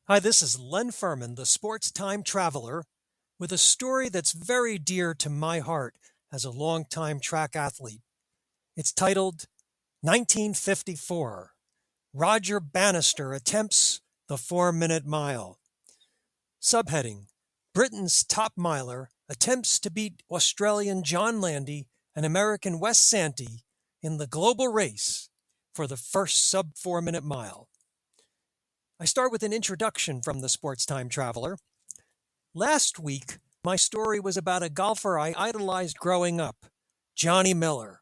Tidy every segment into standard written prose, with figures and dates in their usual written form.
Hi, this is Len Furman, the sports time traveler, with a story that's very dear to my heart as a longtime track athlete. It's titled 1954. Roger Bannister attempts the 4-minute mile. Subheading: Britain's top miler attempts to beat Australian John Landy and American Wes Santee in the global race for the first sub 4-minute mile. I start with an introduction from the sports time traveler. Last week, my story was about a golfer I idolized growing up, Johnny Miller,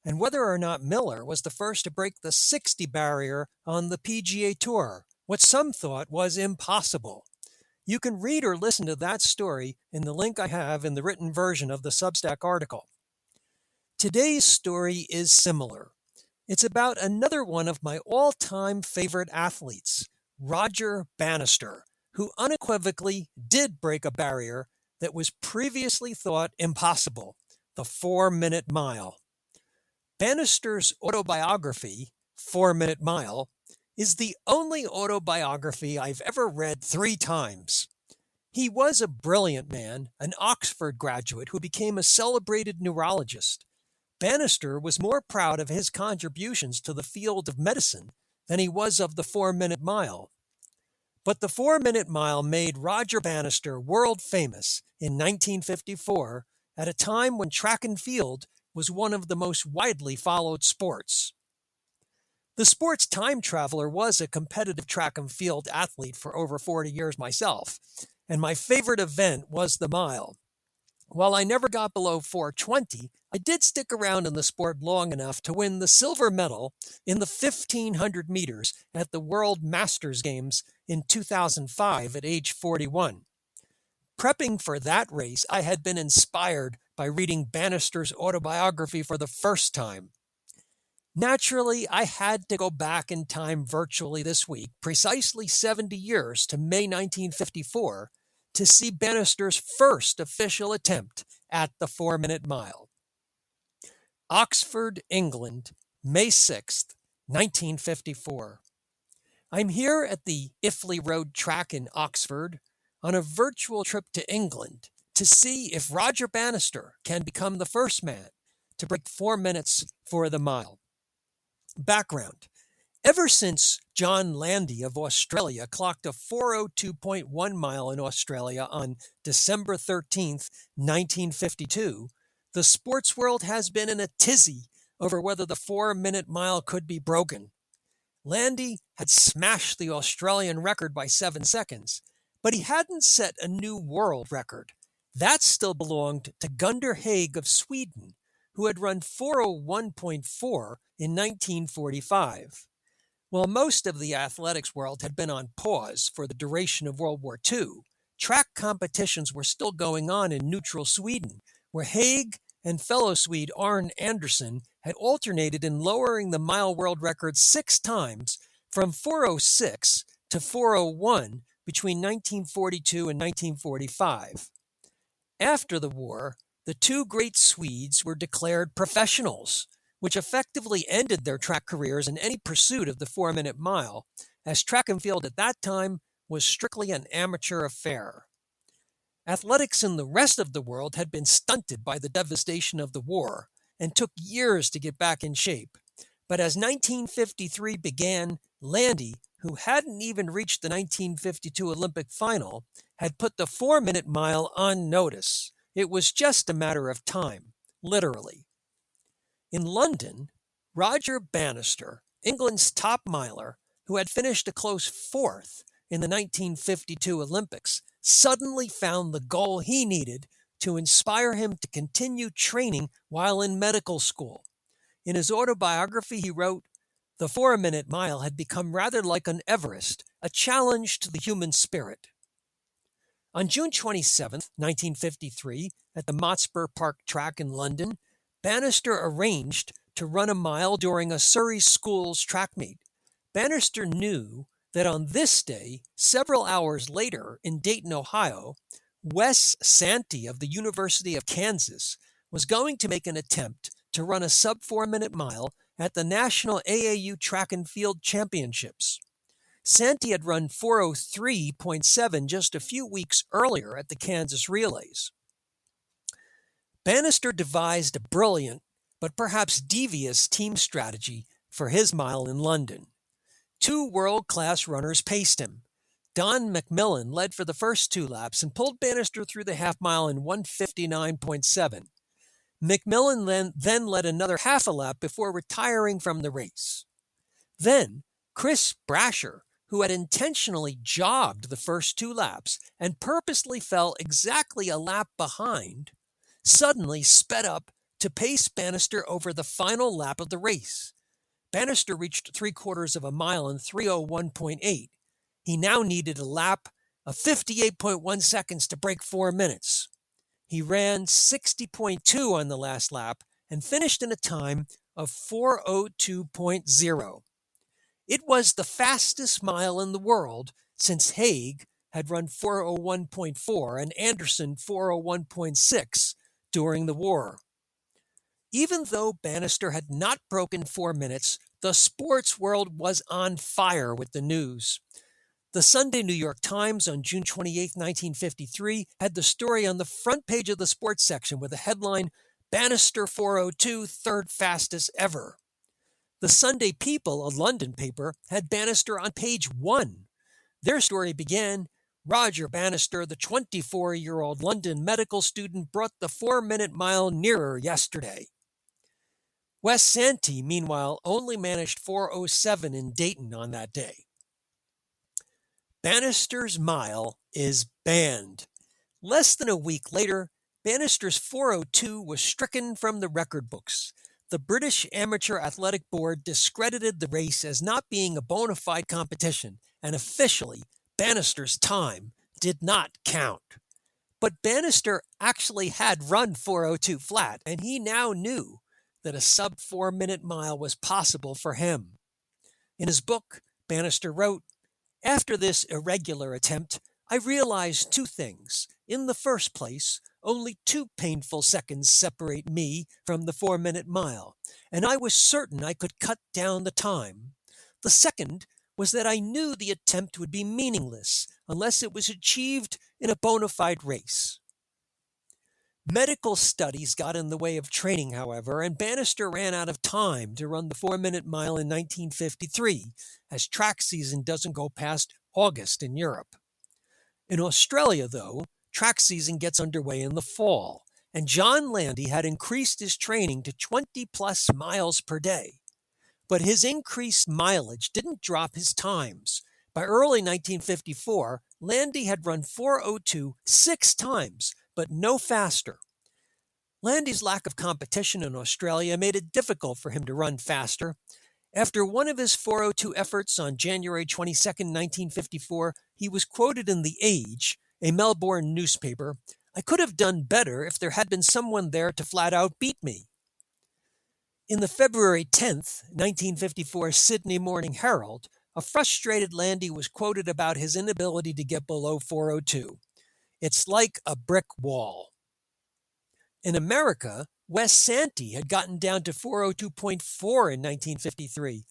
and whether or not Miller was the first to break the 60 barrier on the PGA Tour, what some thought was impossible. You can read or listen to that story in the link I have in the written version of the Substack article. Today's story is similar. It's about another one of my all-time favorite athletes, Roger Bannister, who unequivocally did break a barrier that was previously thought impossible, the 4-minute mile. Bannister's autobiography, 4-Minute Mile, is the only autobiography I've ever read 3 times. He was a brilliant man, an Oxford graduate who became a celebrated neurologist. Bannister was more proud of his contributions to the field of medicine than he was of the 4-minute mile. But the 4-minute mile made Roger Bannister world famous in 1954 at a time when track and field was one of the most widely followed sports. The sports time traveler was a competitive track and field athlete for over 40 years myself, and my favorite event was the mile. While I never got below 4:20, I did stick around in the sport long enough to win the silver medal in the 1500 meters at the World Masters Games in 2005 at age 41. Prepping for that race, I had been inspired by reading Bannister's autobiography for the first time. Naturally, I had to go back in time virtually this week, precisely 70 years to May 1954, to see Bannister's first official attempt at the 4-minute mile. Oxford, England, May 6th, 1954. I'm here at the Iffley Road track in Oxford on a virtual trip to England to see if Roger Bannister can become the first man to break 4 minutes for the mile. Background: ever since John Landy of Australia clocked a 4:02.1 mile in Australia on December 13th, 1952, the sports world has been in a tizzy over whether the 4-minute mile could be broken. Landy had smashed the Australian record by 7 seconds, but he hadn't set a new world record. That still belonged to Gunder Haig of Sweden, who had run 4:01.4 in 1945. While most of the athletics world had been on pause for the duration of World War II, track competitions were still going on in neutral Sweden, where Haig and fellow Swede Arne Andersson had alternated in lowering the mile world record 6 times from 4:06 to 4:01 between 1942 and 1945. After the war, the 2 great Swedes were declared professionals, which effectively ended their track careers in any pursuit of the 4-minute mile, as track and field at that time was strictly an amateur affair. Athletics in the rest of the world had been stunted by the devastation of the war and took years to get back in shape. But as 1953 began, Landy, who hadn't even reached the 1952 Olympic final, had put the 4-minute mile on notice. It was just a matter of time, literally. In London, Roger Bannister, England's top miler, who had finished a close 4th in the 1952 Olympics, suddenly found the goal he needed to inspire him to continue training while in medical school. In his autobiography, he wrote, "The 4-minute mile had become rather like an Everest, a challenge to the human spirit." On June 27, 1953, at the Motspur Park track in London, Bannister arranged to run a mile during a Surrey Schools track meet. Bannister knew that on this day, several hours later in Dayton, Ohio, Wes Santee of the University of Kansas was going to make an attempt to run a sub 4-minute mile at the National AAU Track and Field Championships. Santee had run 4:03.7 just a few weeks earlier at the Kansas Relays. Bannister devised a brilliant, but perhaps devious team strategy for his mile in London. Two world-class runners paced him. Don McMillan led for the first 2 laps and pulled Bannister through the half mile in 1:59.7. McMillan then led another half a lap before retiring from the race. Then, Chris Brasher, who had intentionally jogged the first 2 laps and purposely fell exactly a lap behind, suddenly sped up to pace Bannister over the final lap of the race. Bannister reached 3/4 of a mile in 3:01.8. He now needed a lap of 58.1 seconds to break 4 minutes. He ran 60.2 on the last lap and finished in a time of 4:02.0. It was the fastest mile in the world since Haig had run 4:01.4 and Anderson 4:01.6 during the war. Even though Bannister had not broken 4 minutes, the sports world was on fire with the news. The Sunday New York Times on June 28, 1953, had the story on the front page of the sports section with the headline, "Bannister 4:02, third fastest ever." The Sunday People, a London paper, had Bannister on page 1. Their story began, "Roger Bannister, the 24-year-old London medical student, brought the 4-minute mile nearer yesterday." Wes Santee, meanwhile, only managed 4:07 in Dayton on that day. Bannister's mile is banned. Less than a week later, Bannister's 4:02 was stricken from the record books. The British Amateur Athletic Board discredited the race as not being a bona fide competition, and officially, Bannister's time did not count. But Bannister actually had run 4:02 flat, and he now knew that a sub-4-minute mile was possible for him. In his book, Bannister wrote, "After this irregular attempt, I realized 2 things. In the first place, only 2 painful seconds separate me from the 4-minute mile, and I was certain I could cut down the time. The second was that I knew the attempt would be meaningless unless it was achieved in a bona fide race." Medical studies got in the way of training, however, and Bannister ran out of time to run the 4-minute mile in 1953, as track season doesn't go past August in Europe. In Australia, though, track season gets underway in the fall, and John Landy had increased his training to 20-plus miles per day. But his increased mileage didn't drop his times. By early 1954, Landy had run 4:02 6 times, but no faster. Landy's lack of competition in Australia made it difficult for him to run faster. After one of his 4:02 efforts on January 22, 1954, he was quoted in The Age, a Melbourne newspaper, "I could have done better if there had been someone there to flat out beat me." In the February 10, 1954 Sydney Morning Herald, a frustrated Landy was quoted about his inability to get below 4:02. "It's like a brick wall." In America, Wes Santee had gotten down to 4:02.4 in 1953,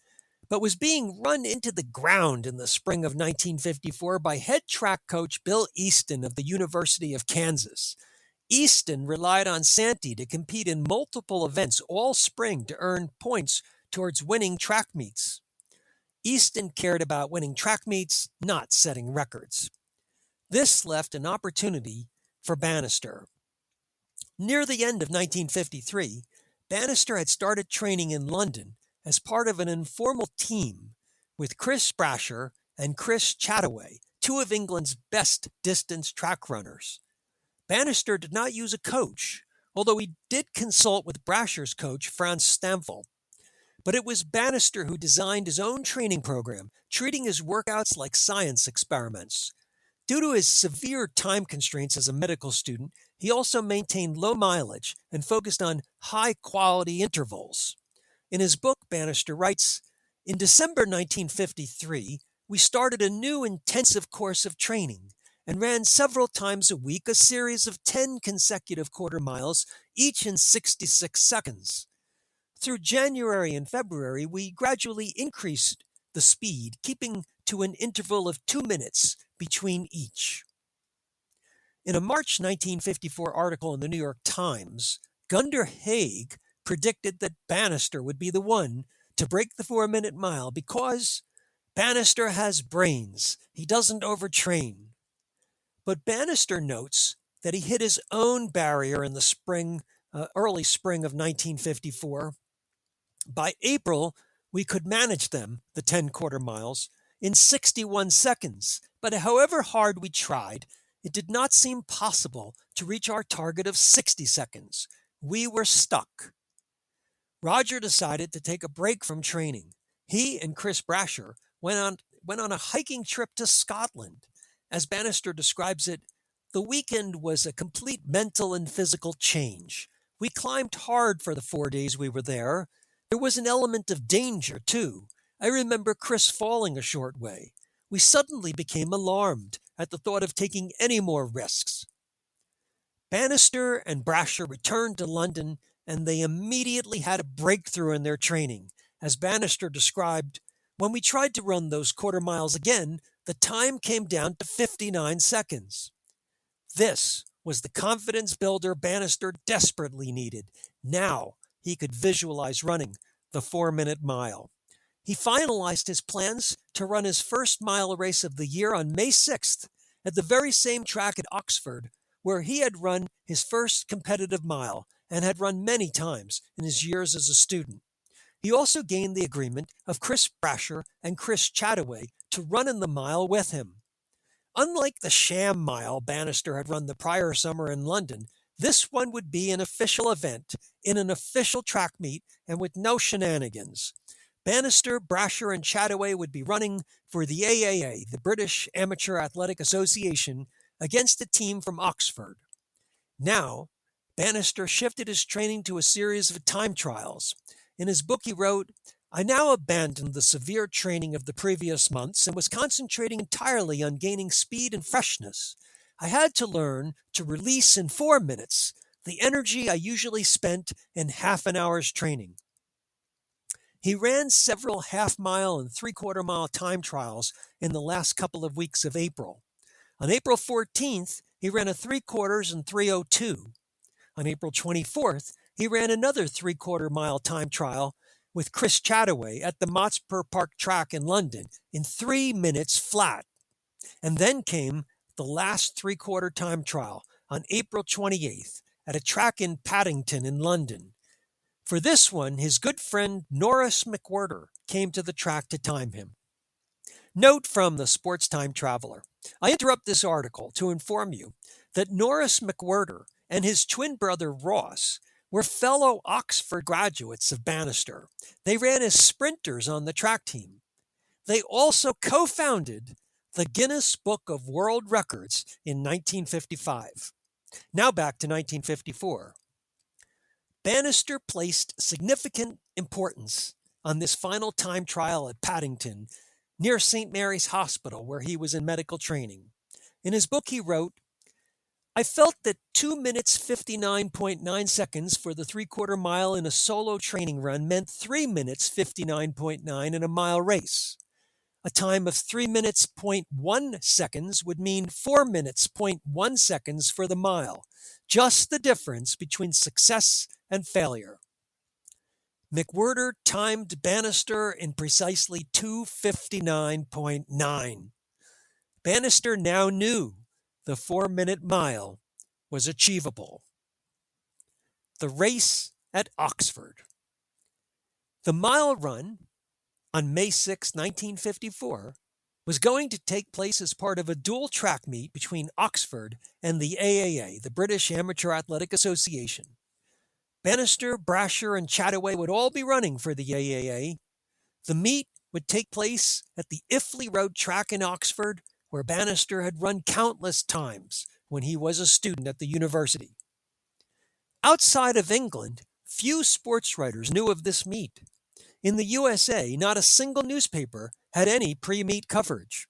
but was being run into the ground in the spring of 1954 by head track coach Bill Easton of the University of Kansas. Easton relied on Santee to compete in multiple events all spring to earn points towards winning track meets. Easton cared about winning track meets, not setting records. This left an opportunity for Bannister. Near the end of 1953, Bannister had started training in London as part of an informal team with Chris Brasher and Chris Chataway, 2 of England's best distance track runners. Bannister did not use a coach, although he did consult with Brasher's coach, Franz Stampfel. But it was Bannister who designed his own training program, treating his workouts like science experiments. Due to his severe time constraints as a medical student, he also maintained low mileage and focused on high-quality intervals. In his book, Bannister writes, "In December 1953, we started a new intensive course of training and ran several times a week a series of 10 consecutive quarter miles, each in 66 seconds. Through January and February, we gradually increased the speed, keeping to an interval of 2 minutes between each. In a March 1954 article in the New York Times, Gunder Haig predicted that Bannister would be the one to break the 4-minute mile because Bannister has brains. He doesn't overtrain. But Bannister notes that he hit his own barrier in the early spring of 1954. By April, we could manage them, the 10 quarter miles, in 61 seconds. But however hard we tried, it did not seem possible to reach our target of 60 seconds. We were stuck. Roger decided to take a break from training. He and Chris Brasher went on a hiking trip to Scotland. As Bannister describes it, the weekend was a complete mental and physical change. We climbed hard for the 4 days we were there. There was an element of danger, too. I remember Chris falling a short way. We suddenly became alarmed at the thought of taking any more risks. Bannister and Brasher returned to London, and they immediately had a breakthrough in their training. As Bannister described, when we tried to run those quarter miles again, the time came down to 59 seconds. This was the confidence builder Bannister desperately needed. Now he could visualize running the 4-minute mile. He finalized his plans to run his first mile race of the year on May 6th at the very same track at Oxford where he had run his first competitive mile and had run many times in his years as a student. He also gained the agreement of Chris Brasher and Chris Chataway to run in the mile with him. Unlike the sham mile Bannister had run the prior summer in London, this one would be an official event in an official track meet and with no shenanigans. Bannister, Brasher, and Chataway would be running for the AAA, the British Amateur Athletic Association, against a team from Oxford. Now, Bannister shifted his training to a series of time trials. In his book, he wrote, "I now abandoned the severe training of the previous months and was concentrating entirely on gaining speed and freshness. I had to learn to release in 4 minutes the energy I usually spent in half an hour's training." He ran several half-mile and three-quarter-mile time trials in the last couple of weeks of April. On April 14th, he ran a 3/4 and 3:02. On April 24th, he ran another three-quarter-mile time trial with Chris Chataway at the Motspur Park track in London in 3 minutes flat. And then came the last three-quarter time trial on April 28th at a track in Paddington in London. For this one, his good friend Norris McWhirter came to the track to time him. Note from the Sports Time Traveler. I interrupt this article to inform you that Norris McWhirter and his twin brother Ross were fellow Oxford graduates of Bannister. They ran as sprinters on the track team. They also co-founded the Guinness Book of World Records in 1955. Now back to 1954. Bannister placed significant importance on this final time trial at Paddington, near St. Mary's Hospital, where he was in medical training. In his book, he wrote, "I felt that 2 minutes 59.9 seconds for the three-quarter mile in a solo training run meant 3 minutes 59.9 in a mile race. A time of 3 minutes 0.1 seconds would mean 4 minutes 0.1 seconds for the mile, just the difference between success and failure." McWhirter timed Bannister in precisely 2:59.9. Bannister now knew the 4-minute mile was achievable. The race at Oxford. The mile run on May 6, 1954, was going to take place as part of a dual track meet between Oxford and the AAA, the British Amateur Athletic Association. Bannister, Brasher, and Chataway would all be running for the AAA. The meet would take place at the Iffley Road track in Oxford, where Bannister had run countless times when he was a student at the university. Outside of England, few sports writers knew of this meet. In the USA, not a single newspaper had any pre-meet coverage.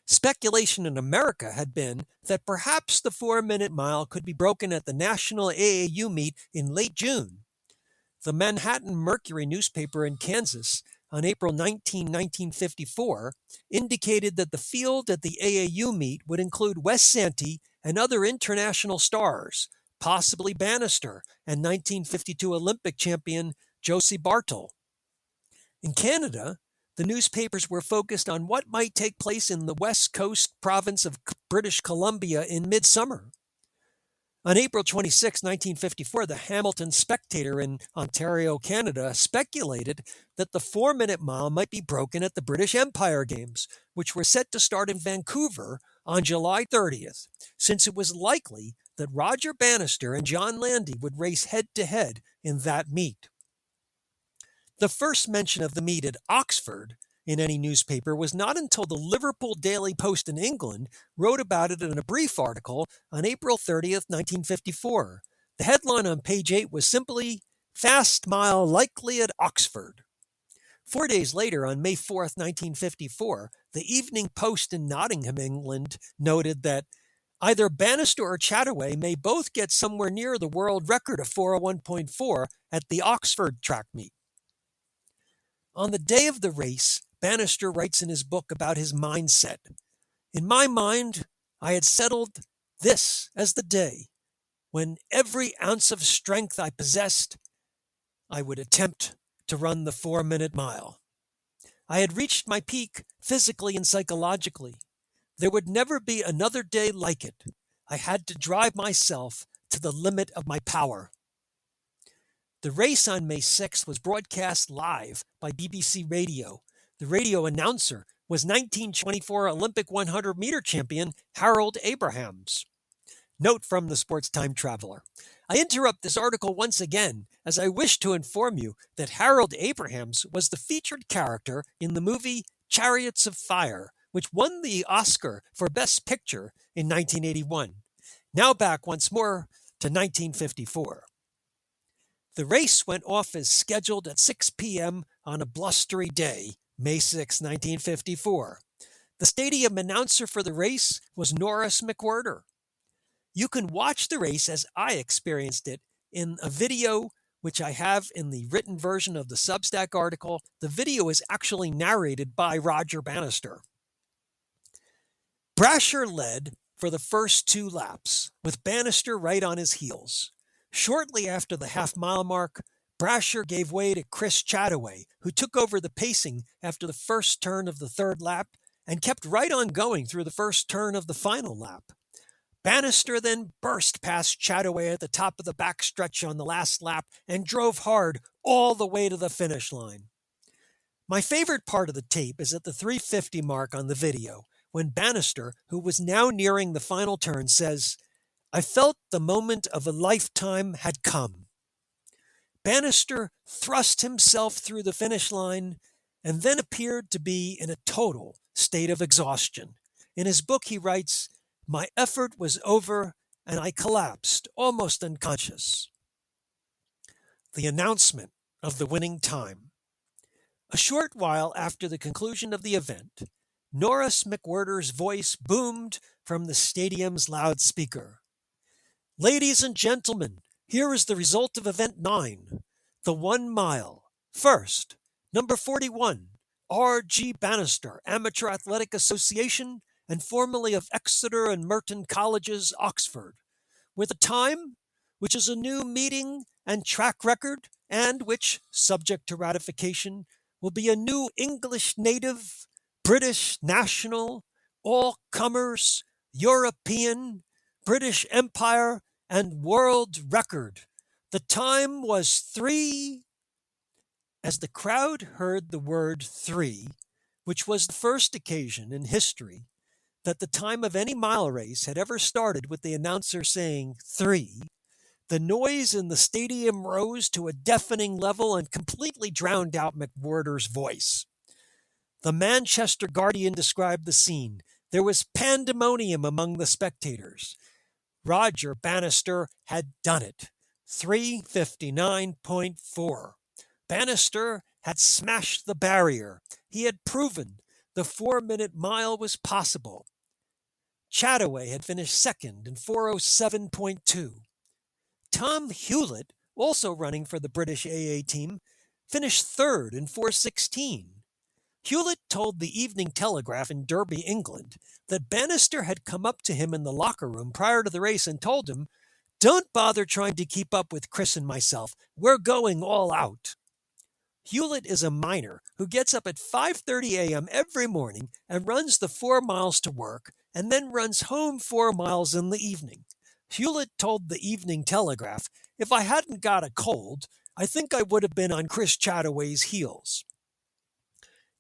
Speculation in America had been that perhaps the 4-minute mile could be broken at the National AAU meet in late June. The Manhattan Mercury newspaper in Kansas on April 19, 1954, indicated that the field at the AAU meet would include Wes Santee and other international stars, possibly Bannister and 1952 Olympic champion Josie Bartle. In Canada, the newspapers were focused on what might take place in the west coast province of British Columbia in midsummer. On April 26, 1954, the Hamilton Spectator in Ontario, Canada, speculated that the 4-minute mile might be broken at the British Empire Games, which were set to start in Vancouver on July 30th, since it was likely that Roger Bannister and John Landy would race head-to-head in that meet. The first mention of the meet at Oxford in any newspaper was not until the Liverpool Daily Post in England wrote about it in a brief article on April 30th, 1954. The headline on page 8 was simply, "Fast Mile Likely at Oxford." 4 days later, on May 4th, 1954, the Evening Post in Nottingham, England, noted that either Bannister or Chataway may both get somewhere near the world record of 401.4 at the Oxford track meet. On the day of the race, Bannister writes in his book about his mindset. "In my mind, I had settled this as the day when every ounce of strength I possessed, I would attempt to run the 4-minute mile. I had reached my peak physically and psychologically. There would never be another day like it. I had to drive myself to the limit of my power." The race on May 6th was broadcast live by BBC Radio. The radio announcer was 1924 Olympic 100-meter champion Harold Abrahams. Note from the Sports Time Traveler. I interrupt this article once again as I wish to inform you that Harold Abrahams was the featured character in the movie Chariots of Fire, which won the Oscar for Best Picture in 1981. Now back once more to 1954. The race went off as scheduled at 6 p.m. on a blustery day, May 6, 1954. The stadium announcer for the race was Norris McWhirter. You can watch the race as I experienced it in a video which I have in the written version of the Substack article. The video is actually narrated by Roger Bannister. Brasher led for the first 2 laps, with Bannister right on his heels. Shortly after the half-mile mark, Brasher gave way to Chris Chataway, who took over the pacing after the first turn of the 3rd lap and kept right on going through the first turn of the final lap. Bannister then burst past Chataway at the top of the backstretch on the last lap and drove hard all the way to the finish line. My favorite part of the tape is at the 350 mark on the video, when Bannister, who was now nearing the final turn, says, "I felt the moment of a lifetime had come." Bannister thrust himself through the finish line and then appeared to be in a total state of exhaustion. In his book, he writes, "My effort was over and I collapsed, almost unconscious." The announcement of the winning time. A short while after the conclusion of the event, Norris McWhirter's voice boomed from the stadium's loudspeaker. "Ladies and gentlemen, here is the result of Event 9, the 1 mile. First, number 41, R.G. Bannister, Amateur Athletic Association, and formerly of Exeter and Merton Colleges, Oxford, with a time which is a new meeting and track record, and which, subject to ratification, will be a new English native, British national, all-comers, European, British Empire, and world record. The time was 3..." As the crowd heard the word 3, which was the first occasion in history that the time of any mile race had ever started with the announcer saying 3, the noise in the stadium rose to a deafening level and completely drowned out McWhirter's voice. The Manchester Guardian described the scene. There was pandemonium among the spectators. Roger Bannister had done it. 3:59.4. Bannister had smashed the barrier. He had proven the 4-minute mile was possible. Chataway had finished second in 4:07.2. Tom Hewlett, also running for the British AA team, finished third in 4:16. Hewlett told the Evening Telegraph in Derby, England, that Bannister had come up to him in the locker room prior to the race and told him, "Don't bother trying to keep up with Chris and myself. We're going all out." Hewlett is a miner who gets up at 5:30 a.m. every morning and runs the 4 miles to work and then runs home 4 miles in the evening. Hewlett told the Evening Telegraph, "If I hadn't got a cold, I think I would have been on Chris Chataway's heels."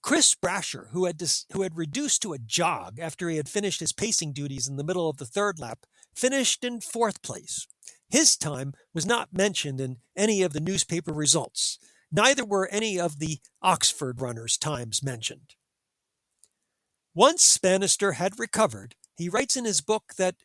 Chris Brasher, who had reduced to a jog after he had finished his pacing duties in the middle of the third lap, finished in fourth place. His time was not mentioned in any of the newspaper results. Neither were any of the Oxford runners' times mentioned. Once Bannister had recovered, he writes in his book that,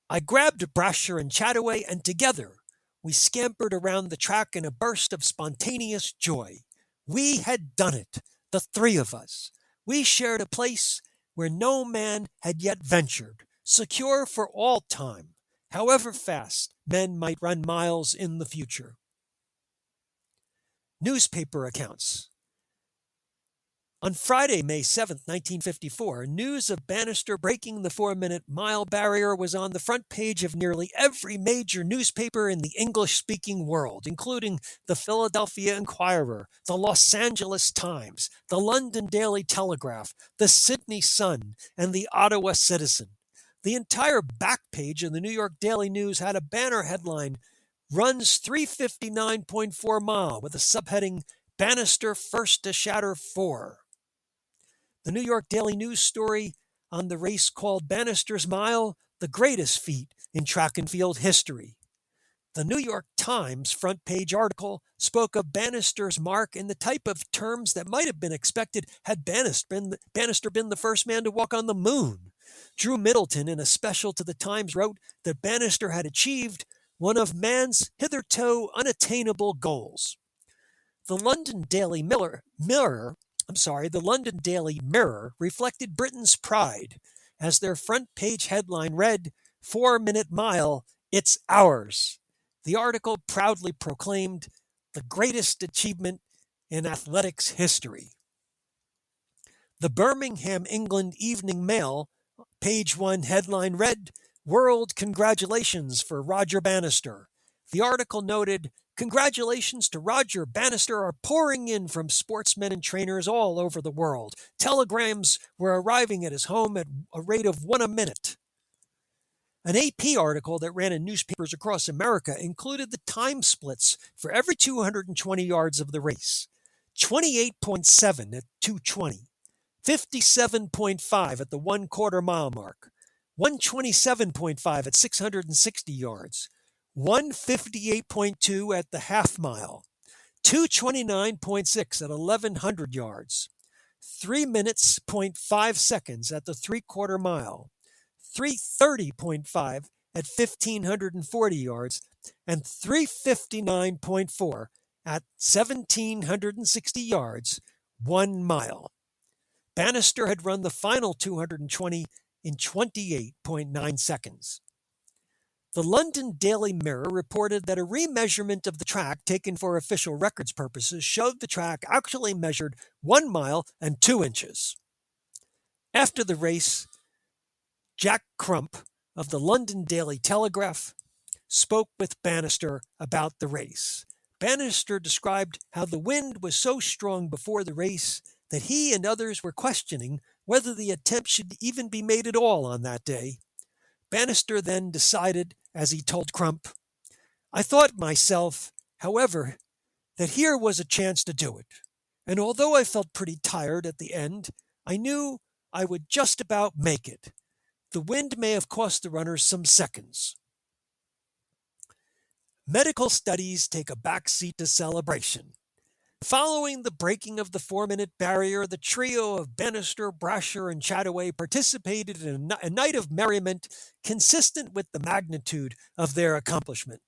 "I grabbed Brasher and Chataway, and together we scampered around the track in a burst of spontaneous joy. We had done it, the three of us. We shared a place where no man had yet ventured, secure for all time, however fast men might run miles in the future." Newspaper accounts. On Friday, May 7, 1954, news of Bannister breaking the 4-minute mile barrier was on the front page of nearly every major newspaper in the English-speaking world, including the Philadelphia Inquirer, the Los Angeles Times, the London Daily Telegraph, the Sydney Sun, and the Ottawa Citizen. The entire back page of the New York Daily News had a banner headline, "Runs 359.4 mile," with a subheading, "Bannister first to shatter 4." The New York Daily News story on the race called Bannister's Mile, "the greatest feat in track and field history." The New York Times front page article spoke of Bannister's mark in the type of terms that might have been expected had Bannister been the first man to walk on the moon. Drew Middleton, in a special to the Times, wrote that Bannister had achieved one of man's hitherto unattainable goals. The London Daily Mirror reflected Britain's pride, as their front page headline read, "4-minute mile, it's ours." The article proudly proclaimed the greatest achievement in athletics history. The Birmingham, England Evening Mail, page 1 headline read, "World congratulations for Roger Bannister." The article noted, "Congratulations to Roger Bannister are pouring in from sportsmen and trainers all over the world. Telegrams were arriving at his home at a rate of 1 a minute." An AP article that ran in newspapers across America included the time splits for every 220 yards of the race: 28.7 at 220, 57.5 at the 1/4 mile mark, 127.5 at 660 yards, 158.2 at the half mile, 229.6 at 1100 yards, 3 minutes, 0.5 seconds at the 3/4 mile, 330.5 at 1540 yards, and 359.4 at 1760 yards, 1 mile. Bannister had run the final 220 in 28.9 seconds. The London Daily Mirror reported that a remeasurement of the track taken for official records purposes showed the track actually measured 1 mile and 2 inches. After the race, Jack Crump of the London Daily Telegraph spoke with Bannister about the race. Bannister described how the wind was so strong before the race that he and others were questioning whether the attempt should even be made at all on that day. Bannister then decided, as he told Crump, "I thought myself, however, that here was a chance to do it, and although I felt pretty tired at the end, I knew I would just about make it. The wind may have cost the runners some seconds." Medical studies take a backseat to celebration. Following the breaking of the 4-minute barrier, the trio of Bannister, Brasher, and Chataway participated in a night of merriment consistent with the magnitude of their accomplishment.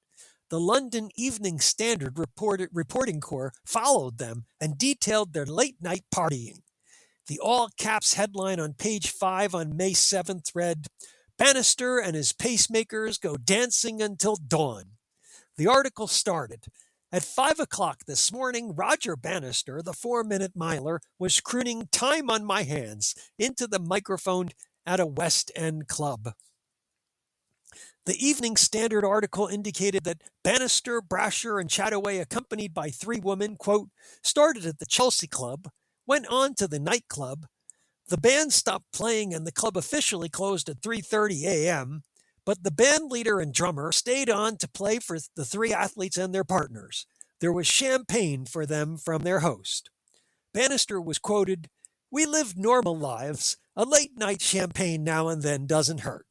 The London Evening Standard reporting corps followed them and detailed their late-night partying. The all-caps headline on page 5 on May 7th read, "Bannister and his pacemakers go dancing until dawn." The article started, At 5 o'clock this morning, Roger Bannister, the 4-minute miler, was crooning "Time on My Hands" into the microphone at a West End club. The Evening Standard article indicated that Bannister, Brasher, and Chataway, accompanied by 3 women, quote, started at the Chelsea Club, went on to the nightclub. The band stopped playing and the club officially closed at 3:30 a.m., but the band leader and drummer stayed on to play for the 3 athletes and their partners. There was champagne for them from their host. Bannister was quoted, "We live normal lives. A late night champagne now and then doesn't hurt."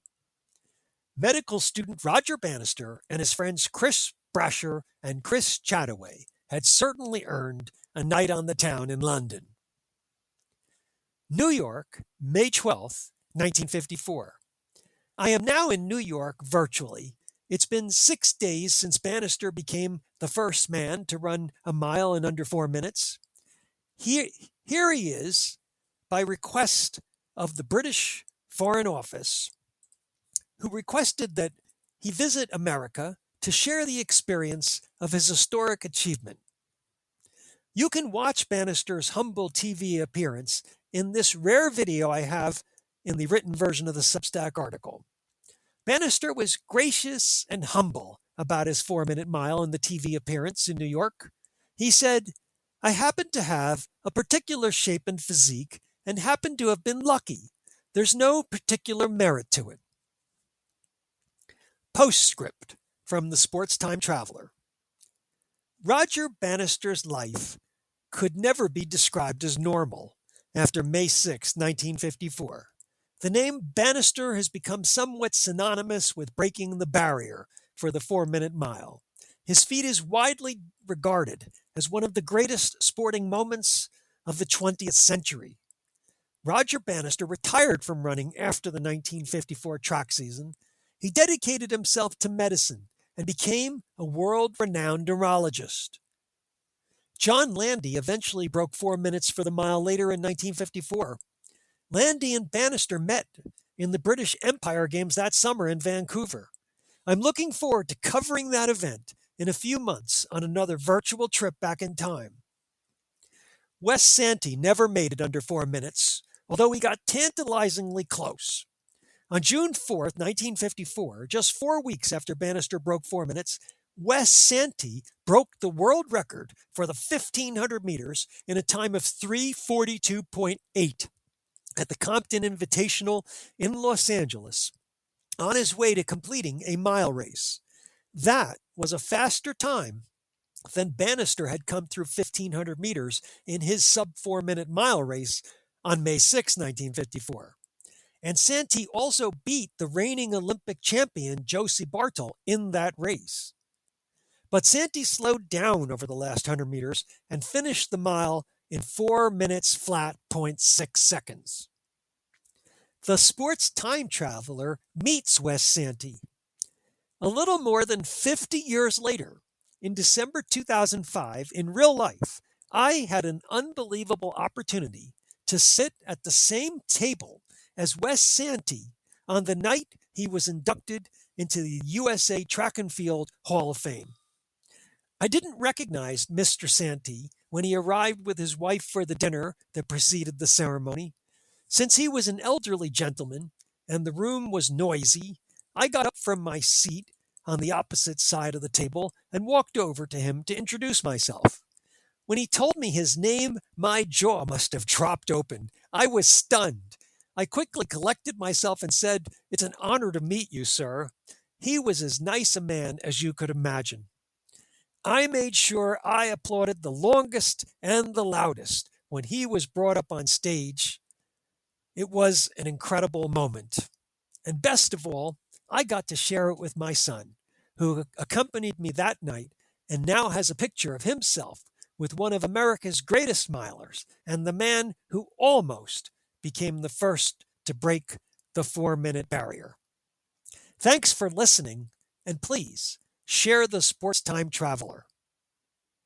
Medical student Roger Bannister and his friends Chris Brasher and Chris Chataway had certainly earned a night on the town in London. New York, May 12th, 1954. I am now in New York virtually. It's been 6 days since Bannister became the first man to run a mile in under 4 minutes. Here he is, by request of the British Foreign Office, who requested that he visit America to share the experience of his historic achievement. You can watch Bannister's humble TV appearance in this rare video I have in the written version of the Substack article. Bannister was gracious and humble about his 4-minute mile and the TV appearance in New York. He said, "I happen to have a particular shape and physique and happen to have been lucky. There's no particular merit to it." Postscript from the Sports Time Traveler. Roger Bannister's life could never be described as normal after May 6, 1954. The name Bannister has become somewhat synonymous with breaking the barrier for the 4-minute mile. His feat is widely regarded as one of the greatest sporting moments of the 20th century. Roger Bannister retired from running after the 1954 track season. He dedicated himself to medicine and became a world-renowned neurologist. John Landy eventually broke 4 minutes for the mile later in 1954. Landy and Bannister met in the British Empire Games that summer in Vancouver. I'm looking forward to covering that event in a few months on another virtual trip back in time. Wes Santee never made it under 4 minutes, although he got tantalizingly close. On June 4th, 1954, just 4 weeks after Bannister broke 4 minutes, Wes Santee broke the world record for the 1,500 meters in a time of 3:42.8 at the Compton Invitational in Los Angeles, on his way to completing a mile race. That was a faster time than Bannister had come through 1,500 meters in his sub-4-minute mile race on May 6, 1954. And Santee also beat the reigning Olympic champion Josie Bartle in that race. But Santee slowed down over the last 100 meters and finished the mile in 4 minutes flat, 0.6 seconds. The Sports Time Traveler meets Wes Santee. A little more than 50 years later, in December 2005, in real life, I had an unbelievable opportunity to sit at the same table as Wes Santee on the night he was inducted into the USA Track and Field Hall of Fame. I didn't recognize Mr. Santee when he arrived with his wife for the dinner that preceded the ceremony. Since he was an elderly gentleman and the room was noisy, I got up from my seat on the opposite side of the table and walked over to him to introduce myself. When he told me his name, my jaw must have dropped open. I was stunned. I quickly collected myself and said, "It's an honor to meet you, sir." He was as nice a man as you could imagine. I made sure I applauded the longest and the loudest when he was brought up on stage. It was an incredible moment. And best of all, I got to share it with my son, who accompanied me that night and now has a picture of himself with one of America's greatest milers and the man who almost became the first to break the 4-minute barrier. Thanks for listening, and please share the Sports Time Traveler.